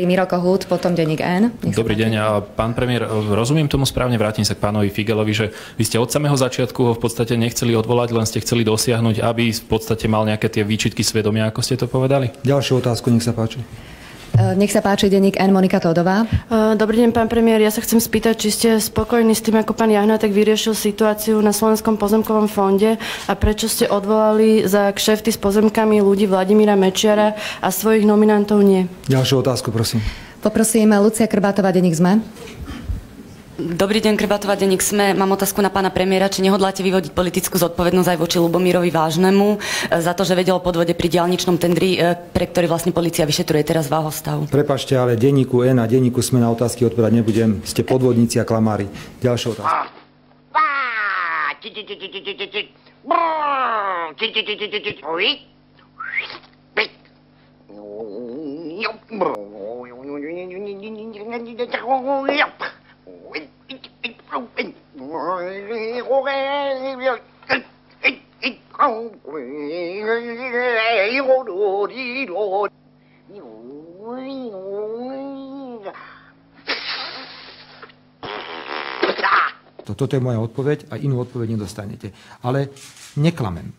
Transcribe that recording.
Miro Kohút, potom denník N. Dobrý deň. A pán premiér, rozumiem tomu správne, vrátim sa k pánovi Figeľovi, že vy ste od samého začiatku ho v podstate nechceli odvolať, len ste chceli dosiahnuť, aby v podstate mal nejaké tie výčitky svedomia, ako ste to povedali? Ďalšiu otázku, nech sa páči. Nech sa páči, denník N, Monika Tódová. Dobrý deň, pán premiér. Ja sa chcem spýtať, či ste spokojní s tým, ako pán Jahnatek vyriešil situáciu na Slovenskom pozemkovom fonde a prečo ste odvolali za kšefty s pozemkami ľudí Vladimíra Mečiara a svojich nominantov nie. Ďalšiu otázku, prosím. Poprosím Lucia Krbátová, denník SME. Dobrý deň, Krbátová, denník SME. Mám otázku na pána premiéra, či nehodláte vyvodiť politickú zodpovednosť aj voči Ľubomírovi Vážnemu za to, že vedel o podvode pri diaľničnom tendri, pre ktorý vlastne polícia vyšetruje teraz Váhostav. Prepáčte, ale denníku N a denníku SME na otázky odpovedať nebudem. Ste podvodníci a klamári. Ďalšia otázka. Toto je moja odpoveď a inú odpoveď nedostanete. Ale neklamem.